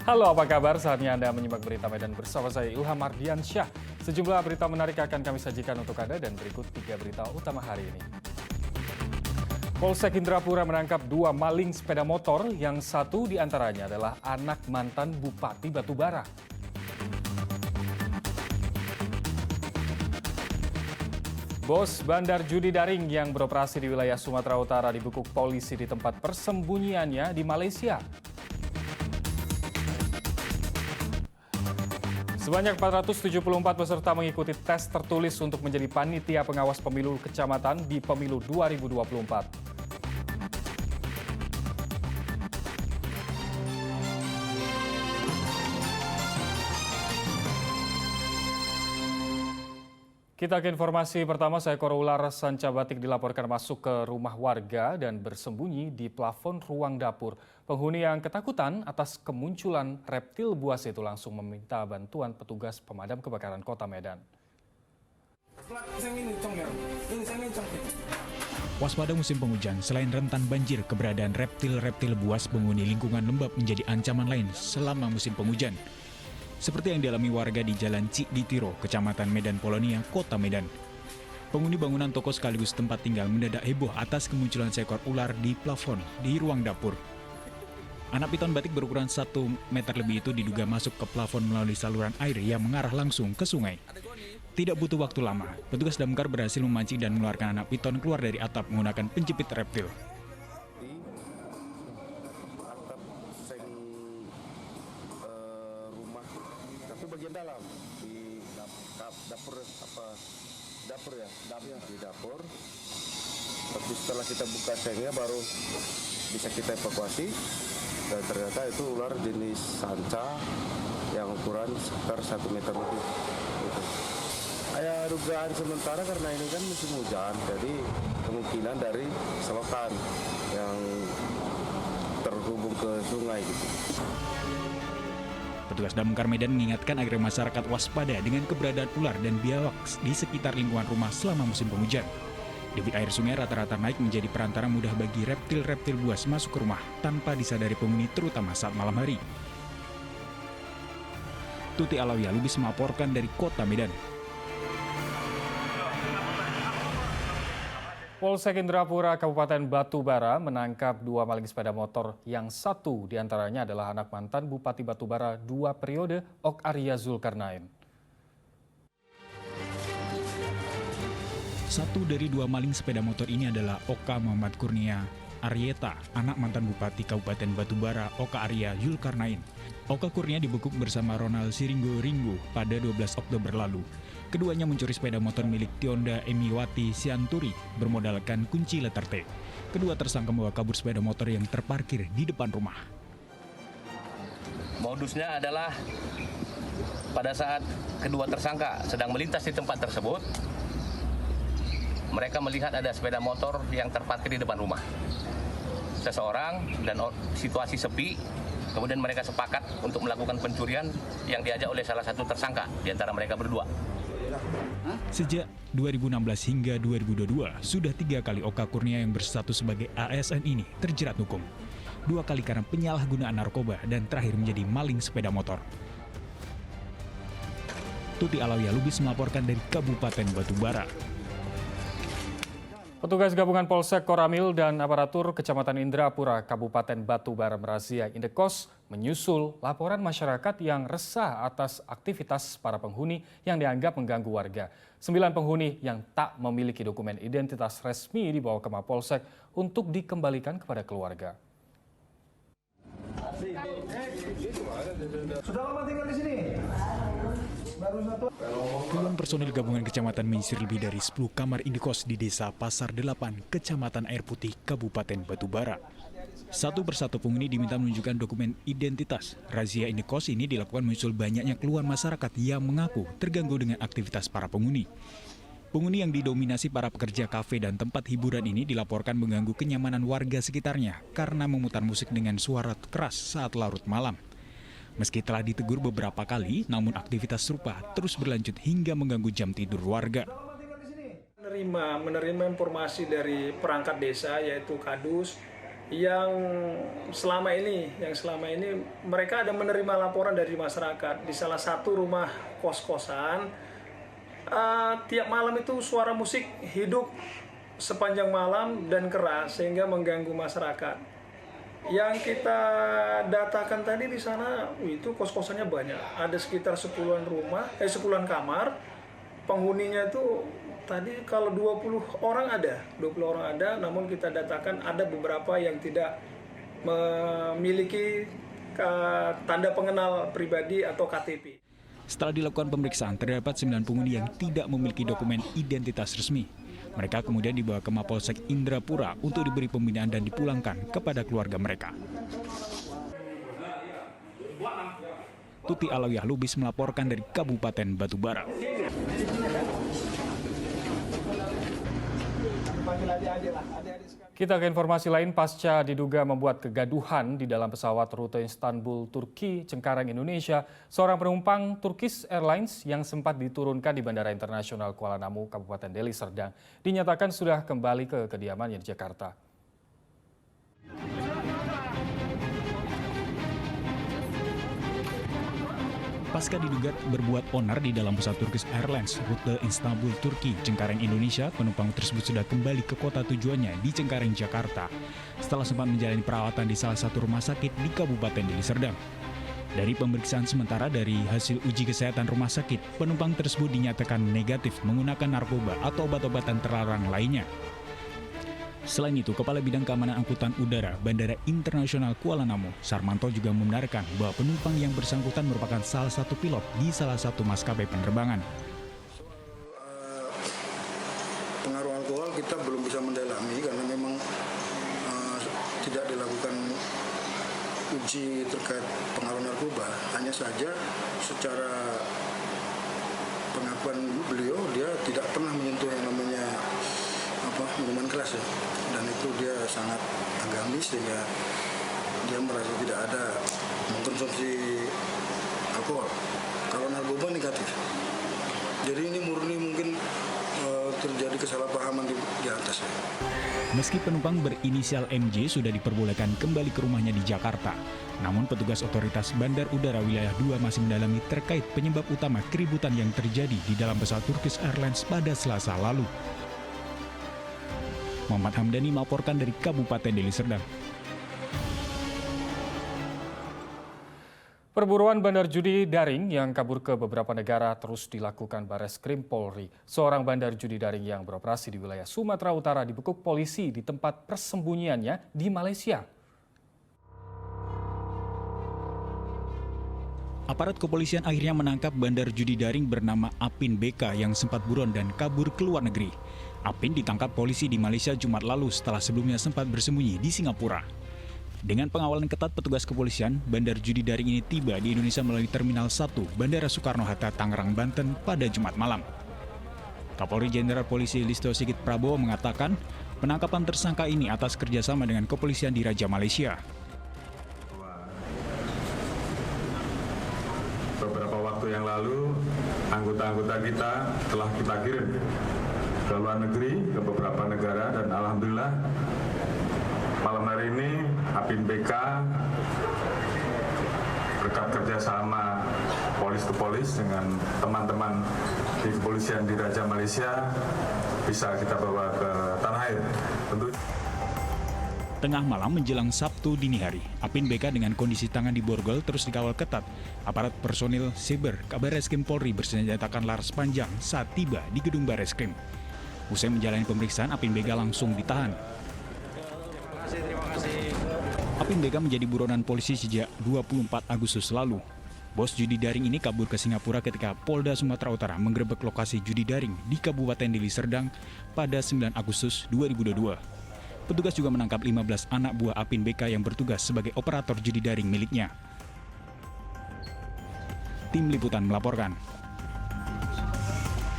Halo, apa kabar? Saatnya Anda menyimak berita Medan bersama saya Ilham Ardiansyah. Sejumlah berita menarik akan kami sajikan untuk Anda dan berikut 3 berita utama hari ini. Polsek Indrapura menangkap 2 maling sepeda motor yang satu diantaranya adalah anak mantan Bupati Batubara. Bos bandar judi daring yang beroperasi di wilayah Sumatera Utara dibekuk polisi di tempat persembunyiannya di Malaysia. Sebanyak 474 peserta mengikuti tes tertulis untuk menjadi panitia pengawas pemilu kecamatan di pemilu 2024. Kita ke informasi pertama, seekor ular sanca batik dilaporkan masuk ke rumah warga dan bersembunyi di plafon ruang dapur. Penghuni yang ketakutan atas kemunculan reptil buas itu langsung meminta bantuan petugas pemadam kebakaran Kota Medan. Waspada musim penghujan, selain rentan banjir, keberadaan reptil-reptil buas penghuni lingkungan lembab menjadi ancaman lain selama musim penghujan. Seperti yang dialami warga di Jalan Cikditiro, Kecamatan Medan Polonia, Kota Medan. Penghuni bangunan toko sekaligus tempat tinggal mendadak heboh atas kemunculan seekor ular di plafon di ruang dapur. Anak piton batik berukuran 1 meter lebih itu diduga masuk ke plafon melalui saluran air yang mengarah langsung ke sungai. Tidak butuh waktu lama, petugas damkar berhasil memancing dan mengeluarkan anak piton keluar dari atap menggunakan penjepit reptil. Bagian dalam di dapur di dapur. Tapi setelah kita buka sengnya baru bisa kita evakuasi dan ternyata itu ular jenis sanca yang ukuran sekitar 1 meter lebih. Gitu. Ya dugaan sementara karena ini kan musim hujan, jadi kemungkinan dari selokan yang terhubung ke sungai gitu. Petugas damkar Medan mengingatkan agar masyarakat waspada dengan keberadaan ular dan biawak di sekitar lingkungan rumah selama musim penghujan. Debit air sungai rata-rata naik menjadi perantara mudah bagi reptil-reptil buas masuk ke rumah tanpa disadari penghuni terutama saat malam hari. Tuti Alawiyah Lubis melaporkan dari Kota Medan. Polsek Indrapura Kabupaten Batubara menangkap 2 maling sepeda motor yang satu diantaranya adalah anak mantan Bupati Batubara 2 periode Ok Arya Zulkarnain. Satu dari 2 maling sepeda motor ini adalah Oka Muhammad Kurnia Aryeta, anak mantan Bupati Kabupaten Batubara Oka Arya Zulkarnain. Oka Kurnia dibekuk bersama Ronald Siringgo Ringo pada 12 Oktober lalu. Keduanya mencuri sepeda motor milik Tionda Emiwati Sianturi bermodalkan kunci letter T. Kedua tersangka membawa kabur sepeda motor yang terparkir di depan rumah. Modusnya adalah pada saat kedua tersangka sedang melintas di tempat tersebut, mereka melihat ada sepeda motor yang terparkir di depan rumah seseorang dan situasi sepi. Kemudian mereka sepakat untuk melakukan pencurian yang diajak oleh salah satu tersangka di antara mereka berdua. Sejak 2016 hingga 2022, sudah 3 kali Oka Kurnia yang berstatus sebagai ASN ini terjerat hukum. 2 kali karena penyalahgunaan narkoba dan terakhir menjadi maling sepeda motor. Tuti Alawiyah Lubis melaporkan dari Kabupaten Batubara. Petugas gabungan Polsek Koramil dan aparatur Kecamatan Indrapura, Kabupaten Batubara merazia indekos menyusul laporan masyarakat yang resah atas aktivitas para penghuni yang dianggap mengganggu warga. 9 penghuni yang tak memiliki dokumen identitas resmi dibawa ke Mapolsek untuk dikembalikan kepada keluarga. Sudah lama tinggal di sini? Puluhan personil gabungan kecamatan menyisir lebih dari 10 kamar indekos di Desa Pasar 8, Kecamatan Air Putih, Kabupaten Batubara. Satu persatu penghuni diminta menunjukkan dokumen identitas. Razia indekos ini dilakukan menyusul banyaknya keluhan masyarakat yang mengaku terganggu dengan aktivitas para penghuni. Penghuni yang didominasi para pekerja kafe dan tempat hiburan ini dilaporkan mengganggu kenyamanan warga sekitarnya karena memutar musik dengan suara keras saat larut malam. Meski telah ditegur beberapa kali, namun aktivitas serupa terus berlanjut hingga mengganggu jam tidur warga. Menerima informasi dari perangkat desa yaitu Kadus yang selama ini mereka ada menerima laporan dari masyarakat di salah satu rumah kos-kosan. Tiap malam itu suara musik hidup sepanjang malam dan keras sehingga mengganggu masyarakat. Yang kita datakan tadi di sana itu kos-kosannya banyak, ada sekitar 10-an kamar. Penghuninya itu tadi kalau 20 orang ada, namun kita datakan ada beberapa yang tidak memiliki tanda pengenal pribadi atau KTP. Setelah dilakukan pemeriksaan, terdapat 9 penghuni yang tidak memiliki dokumen identitas resmi. Mereka kemudian dibawa ke Mapolsek Indrapura untuk diberi pembinaan dan dipulangkan kepada keluarga mereka. Tuti Alawiyah Lubis melaporkan dari Kabupaten Batubara. Kita ke informasi lain, pasca diduga membuat kegaduhan di dalam pesawat rute Istanbul, Turki, Cengkareng, Indonesia, seorang penumpang Turkish Airlines yang sempat diturunkan di Bandara Internasional Kuala Namu, Kabupaten Deli Serdang, dinyatakan sudah kembali ke kediamannya di Jakarta. Pasca diduga berbuat onar di dalam pesawat Turkish Airlines rute Istanbul, Turki, Cengkareng, Indonesia, penumpang tersebut sudah kembali ke kota tujuannya di Cengkareng, Jakarta, setelah sempat menjalani perawatan di salah satu rumah sakit di Kabupaten Deli Serdang. Dari pemeriksaan sementara dari hasil uji kesehatan rumah sakit, penumpang tersebut dinyatakan negatif menggunakan narkoba atau obat-obatan terlarang lainnya. Selain itu, Kepala Bidang Keamanan Angkutan Udara Bandara Internasional Kuala Namu, Sarmanto, juga membenarkan bahwa penumpang yang bersangkutan merupakan salah satu pilot di salah satu maskapai penerbangan. Pengaruh alkohol kita belum bisa mendalami karena memang tidak dilakukan uji terkait pengaruh narkoba. Hanya saja secara pengakuan beliau, dia tidak pernah menyentuh yang namanya minuman keras ya, dan itu dia sangat agamis sehingga dia merasa tidak ada mengkonsumsi alkohol. Kalau narkoba negatif, jadi ini murni mungkin terjadi kesalahpahaman di atas ya. Meski penumpang berinisial MJ sudah diperbolehkan kembali ke rumahnya di Jakarta, namun petugas otoritas Bandar Udara Wilayah 2 masih mendalami terkait penyebab utama keributan yang terjadi di dalam pesawat Turkish Airlines pada Selasa lalu. Muhammad Hamdani melaporkan dari Kabupaten Deli Serdang. Perburuan bandar judi daring yang kabur ke beberapa negara terus dilakukan Bareskrim Polri. Seorang bandar judi daring yang beroperasi di wilayah Sumatera Utara dibekuk polisi di tempat persembunyiannya di Malaysia. Aparat kepolisian akhirnya menangkap bandar judi daring bernama Apin BK yang sempat buron dan kabur ke luar negeri. Apin ditangkap polisi di Malaysia Jumat lalu setelah sebelumnya sempat bersembunyi di Singapura. Dengan pengawalan ketat petugas kepolisian, bandar judi daring ini tiba di Indonesia melalui Terminal 1 Bandara Soekarno-Hatta, Tangerang, Banten pada Jumat malam. Kapolri Jenderal Polisi Listio Sigit Prabowo mengatakan penangkapan tersangka ini atas kerjasama dengan kepolisian di Raja Malaysia. Beberapa waktu yang lalu, anggota-anggota kita telah kita kirim ke luar negeri, ke beberapa negara, dan alhamdulillah malam hari ini Apin BK berkat kerjasama polis to polis dengan teman-teman di kepolisian di Raja Malaysia bisa kita bawa ke tanah air. Tentu. Tengah malam menjelang Sabtu dini hari, Apin BK dengan kondisi tangan di borgol terus dikawal ketat. Aparat personil Siber Kabareskrim Polri bersenjatakan laras panjang saat tiba di gedung Bareskrim. Usai menjalani pemeriksaan, Apin BK langsung ditahan. Apin BK menjadi buronan polisi sejak 24 Agustus lalu. Bos judi daring ini kabur ke Singapura ketika Polda Sumatera Utara menggerebek lokasi judi daring di Kabupaten Deli Serdang pada 9 Agustus 2022. Petugas juga menangkap 15 anak buah Apin BK yang bertugas sebagai operator judi daring miliknya. Tim Liputan melaporkan.